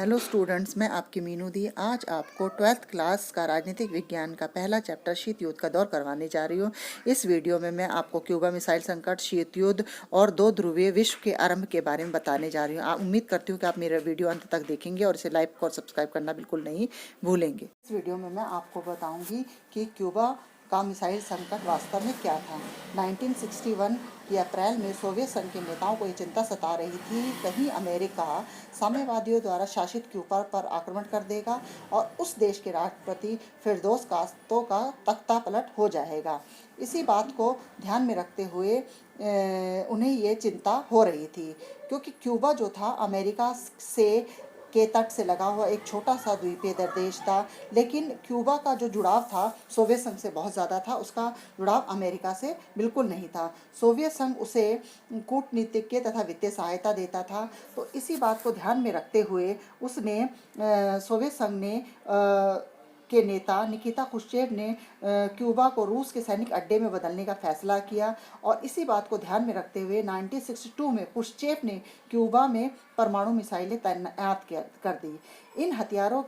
Hello students, मैं आपकी मीनू दी आज आपको 12th क्लास का राजनीतिक विज्ञान का पहला चैप्टर शीत युद्ध का दौर करवाने जा रही हूँ। इस वीडियो में मैं आपको क्यूबा मिसाइल संकट, शीत युद्ध और दो ध्रुवीय विश्व के आरंभ के बारे में बताने जा रही हूँ। उम्मीद करती हूँ कि आप मेरा वीडियो अंत तक देखेंगे और इसे लाइक और सब्सक्राइब करना बिल्कुल नहीं भूलेंगे। इस वीडियो में मैं आपको बताऊँगी कि क्यूबा का मिसाइल संकट वास्तव में क्या था। 1961 की अप्रैल में सोवियत संघ के नेताओं को ये चिंता सता रही थी कहीं अमेरिका साम्यवादियों द्वारा शासित क्यूबा पर आक्रमण कर देगा और उस देश के राष्ट्रपति फिरदौस कास्त्रो का तख्ता पलट हो जाएगा। इसी बात को ध्यान में रखते हुए उन्हें ये चिंता हो रही थी, क्योंकि क्यूबा जो था अमेरिका से के तट से लगा हुआ एक छोटा सा द्वीपीय देश था, लेकिन क्यूबा का जो जुड़ाव था सोवियत संघ से बहुत ज़्यादा था। उसका जुड़ाव अमेरिका से बिल्कुल नहीं था। सोवियत संघ उसे कूटनीतिक तथा वित्तीय सहायता देता था। तो इसी बात को ध्यान में रखते हुए उसने सोवियत संघ ने के नेता निकिता क्रुश्चेव ने क्यूबा को रूस के सैनिक अड्डे में बदलने का फैसला किया और इसी बात को ध्यान में रखते हुए 1962 में क्रुश्चेव ने क्यूबा में परमाणु मिसाइलें तैनात कर दी। इन हथियारों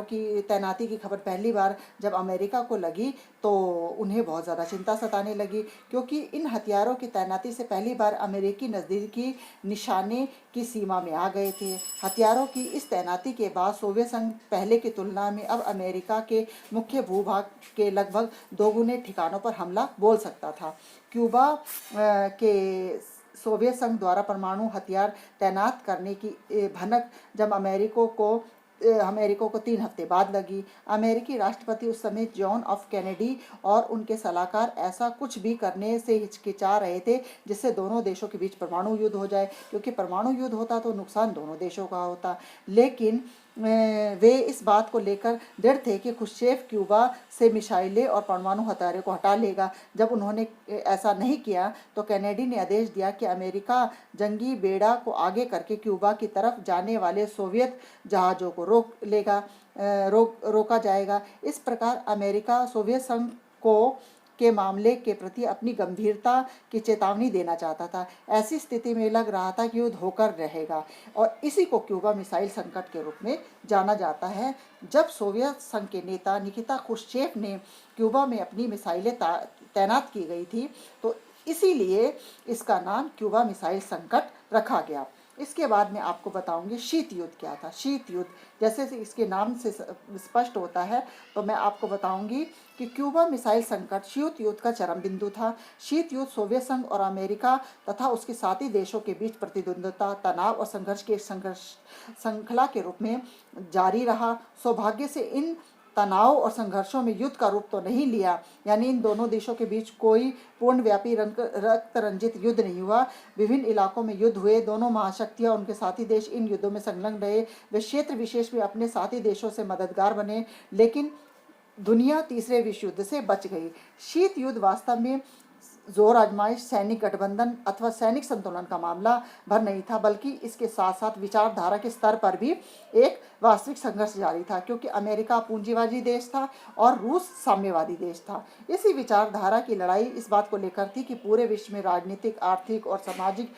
की तैनाती की खबर पहली बार जब अमेरिका को लगी तो उन्हें बहुत ज़्यादा चिंता सताने लगी, क्योंकि इन हथियारों की तैनाती से पहली बार अमेरिकी नज़दीकी निशाने की सीमा में आ गए थे। हथियारों की इस तैनाती के बाद सोवियत संघ पहले की तुलना में अब अमेरिका के मुख्य भूभाग के लगभग दोगुने ठिकानों पर हमला बोल सकता था। क्यूबा के सोवियत संघ द्वारा परमाणु हथियार तैनात करने की भनक जब अमेरिका को 3 हफ्ते बाद लगी। अमेरिकी राष्ट्रपति उस समय जॉन एफ कैनेडी और उनके सलाहकार ऐसा कुछ भी करने से हिचकिचा रहे थे जिससे दोनों देशों के बीच परमाणु युद्ध हो जाए, क्योंकि परमाणु युद्ध होता तो नुकसान दोनों देशों का होता। लेकिन वे इस बात को लेकर दृढ़ थे कि क्रुश्चेव क्यूबा से मिसाइलें और परमाणु हथियारों को हटा लेगा। जब उन्होंने ऐसा नहीं किया तो कैनेडी ने आदेश दिया कि अमेरिका जंगी बेड़ा को आगे करके क्यूबा की तरफ जाने वाले सोवियत जहाज़ों को रोका जाएगा। इस प्रकार अमेरिका सोवियत संघ के मामले के प्रति अपनी गंभीरता की चेतावनी देना चाहता था। ऐसी स्थिति में लग रहा था कि युद्ध होकर रहेगा और इसी को क्यूबा मिसाइल संकट के रूप में जाना जाता है। जब सोवियत संघ के नेता निकिता क्रुश्चेव ने क्यूबा में अपनी मिसाइलें तैनात की गई थी तो इसीलिए इसका नाम क्यूबा मिसाइल संकट रखा गया। इसके बाद मैं आपको बताऊंगी शीत युद्ध क्या था। शीत युद्ध जैसे इसके नाम से स्पष्ट होता है, तो मैं आपको बताऊंगी कि क्यूबा मिसाइल संकट शीत युद्ध का चरम बिंदु था। शीत युद्ध सोवियत संघ और अमेरिका तथा उसके साथी देशों के बीच प्रतिद्वंद्विता, तनाव और संघर्ष के श्रृंखला के रूप में जारी रहा। सौभाग्य से इन तनाव और संघर्षों में युद्ध का रूप तो नहीं लिया, यानी इन दोनों देशों के बीच कोई पूर्णव्यापी रक्त रंजित युद्ध नहीं हुआ। विभिन्न इलाकों में युद्ध हुए। दोनों महाशक्तियां और उनके साथी देश इन युद्धों में संलग्न रहे। वे क्षेत्र विशेष में अपने साथी देशों से मददगार बने, लेकिन दुनिया तीसरे विश्व युद्ध से बच गई। शीत युद्ध वास्तव में जोर आजमाइश, सैनिक गठबंधन अथवा सैनिक संतुलन का मामला भर नहीं था, बल्कि इसके साथ साथ विचारधारा के स्तर पर भी एक वास्तविक संघर्ष जारी था, क्योंकि अमेरिका पूंजीवादी देश था और रूस साम्यवादी देश था। इसी विचारधारा की लड़ाई इस बात को लेकर थी कि पूरे विश्व में राजनीतिक, आर्थिक और सामाजिक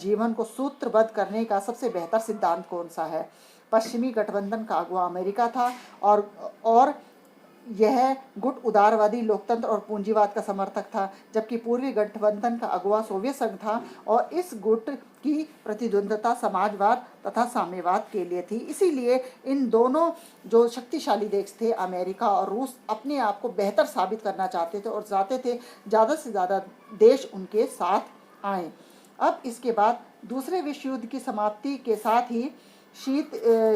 जीवन को सूत्रबद्ध करने का सबसे बेहतर सिद्धांत कौन सा है। पश्चिमी गठबंधन का अगुवा अमेरिका था और यह गुट उदारवादी लोकतंत्र और पूंजीवाद का समर्थक था, जबकि पूर्वी गठबंधन का अगुवा सोवियत संघ था और इस गुट की प्रतिद्वंद्विता समाजवाद तथा साम्यवाद के लिए थी। इसीलिए इन दोनों जो शक्तिशाली देश थे अमेरिका और रूस अपने आप को बेहतर साबित करना चाहते थे और चाहते थे ज़्यादा से ज़्यादा देश उनके साथ आए। अब इसके बाद दूसरे विश्व युद्ध की समाप्ति के साथ ही शीत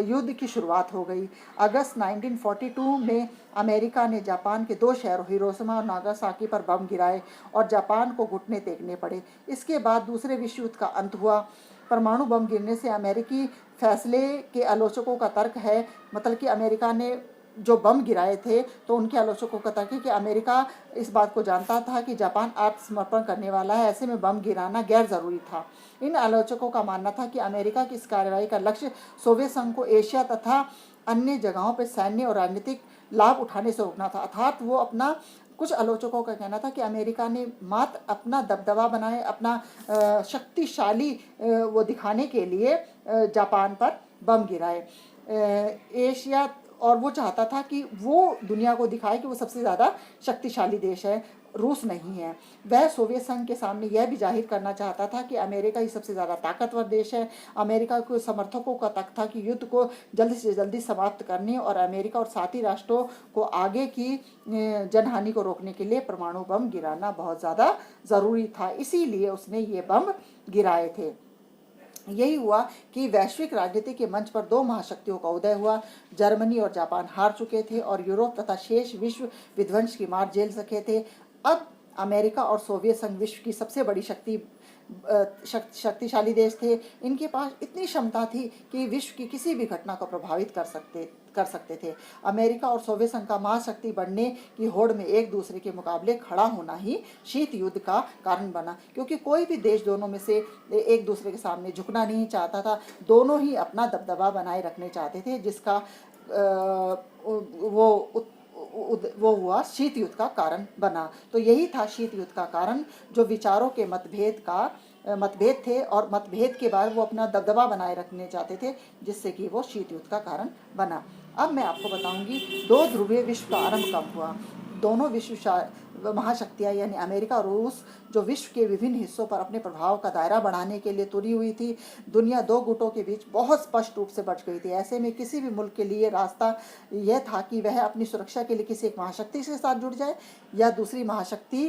युद्ध की शुरुआत हो गई। अगस्त 1942 में अमेरिका ने जापान के 2 शहरों हिरोशिमा और नागासाकी पर बम गिराए और जापान को घुटने टेकने पड़े। इसके बाद दूसरे विश्व युद्ध का अंत हुआ। परमाणु बम गिरने से अमेरिकी फैसले के आलोचकों का तर्क है, मतलब कि अमेरिका ने जो बम गिराए थे तो उनके आलोचकों का तर्क है कि अमेरिका इस बात को जानता था कि जापान आत्मसमर्पण करने वाला है, ऐसे में बम गिराना गैर ज़रूरी था। इन आलोचकों का मानना था कि अमेरिका की इस कार्रवाई का लक्ष्य सोवियत संघ को एशिया तथा अन्य जगहों पर सैन्य और राजनीतिक लाभ उठाने से रोकना था, अर्थात वो अपना कुछ आलोचकों का कहना था कि अमेरिका ने मात्र अपना दबदबा बनाए, अपना शक्तिशाली वो दिखाने के लिए जापान पर बम गिराए। एशिया, और वो चाहता था कि वो दुनिया को दिखाए कि वो सबसे ज़्यादा शक्तिशाली देश है, रूस नहीं है। वह सोवियत संघ के सामने यह भी जाहिर करना चाहता था कि अमेरिका ही सबसे ज़्यादा ताकतवर देश है। अमेरिका के समर्थकों का तक था कि युद्ध को जल्दी से जल्दी समाप्त करने और अमेरिका और साथी राष्ट्रों को आगे की जनहानि को रोकने के लिए परमाणु बम गिराना बहुत ज़्यादा ज़रूरी था, इसीलिए उसने ये बम गिराए थे। यही हुआ कि वैश्विक राजनीति के मंच पर दो महाशक्तियों का उदय हुआ। जर्मनी और जापान हार चुके थे और यूरोप तथा शेष विश्व विध्वंस की मार झेल सके थे। अब अमेरिका और सोवियत संघ विश्व की सबसे बड़ी शक्तिशाली देश थे। इनके पास इतनी क्षमता थी कि विश्व की किसी भी घटना को प्रभावित कर सकते थे। अमेरिका और सोवियत संघ का महाशक्ति बनने की होड़ में एक दूसरे के मुकाबले खड़ा होना ही शीत युद्ध का कारण बना, क्योंकि कोई भी देश दोनों में से एक दूसरे के सामने झुकना नहीं चाहता था। दोनों ही अपना दबदबा बनाए रखने चाहते थे, जिसका वो हुआ शीत युद्ध का कारण बना। तो यही था शीत युद्ध का कारण, जो विचारों के मतभेद थे और मतभेद के बाद वो अपना दबदबा बनाए रखने चाहते थे, जिससे कि वो शीत युद्ध का कारण बना। अब मैं आपको बताऊंगी दो ध्रुवीय विश्व का आरंभ कब हुआ। दोनों महाशक्तियाँ यानी अमेरिका और रूस, जो विश्व के विभिन्न हिस्सों पर अपने प्रभाव का दायरा बढ़ाने के लिए तुली हुई थी, दुनिया दो गुटों के बीच बहुत स्पष्ट रूप से बंट गई थी। ऐसे में किसी भी मुल्क के लिए रास्ता यह था कि वह अपनी सुरक्षा के लिए किसी एक महाशक्ति के साथ जुड़ जाए, या दूसरी महाशक्ति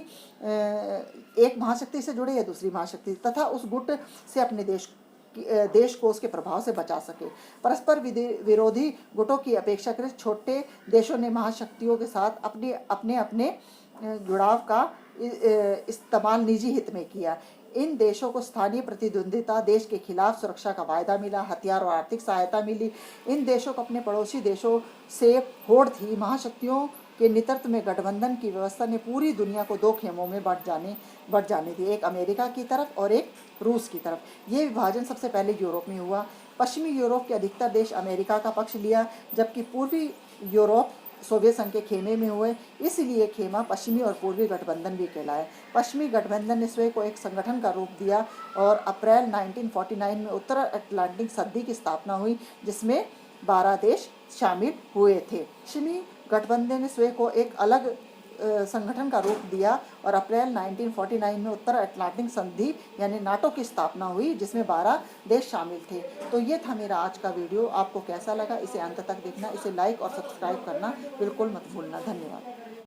एक महाशक्ति से जुड़े या दूसरी महाशक्ति, तथा उस गुट से अपने देश को उसके प्रभाव से बचा सके। परस्पर विरोधी गुटों की अपेक्षाकृत छोटे देशों ने महाशक्तियों के साथ अपने जुड़ाव का इस्तेमाल निजी हित में किया। इन देशों को स्थानीय प्रतिद्वंदिता, देश के खिलाफ सुरक्षा का वायदा मिला, हथियार और आर्थिक सहायता मिली। इन देशों को अपने पड़ोसी देशों से होड़ थी। महाशक्तियों के नेतृत्व में गठबंधन की व्यवस्था ने पूरी दुनिया को दो खेमों में बढ़ जाने दी, एक अमेरिका की तरफ और एक रूस की तरफ। ये विभाजन सबसे पहले यूरोप में हुआ। पश्चिमी यूरोप के अधिकतर देश अमेरिका का पक्ष लिया, जबकि पूर्वी यूरोप सोवियत संघ के खेमे में हुए। इसलिए खेमा पश्चिमी और पूर्वी गठबंधन भी कहलाए। पश्चिमी गठबंधन ने स्वयं को एक संगठन का रूप दिया और अप्रैल 1949 में उत्तर अटलांटिक संधि की स्थापना हुई, जिसमें 12 देश शामिल हुए थे। पश्चिमी गठबंधन ने स्वयं को एक अलग संगठन का रूप दिया और अप्रैल 1949 में उत्तर अटलांटिक संधि यानी नाटो की स्थापना हुई, जिसमें 12 देश शामिल थे। तो ये था मेरा आज का वीडियो। आपको कैसा लगा इसे अंत तक देखना, इसे लाइक और सब्सक्राइब करना बिल्कुल मत भूलना। धन्यवाद।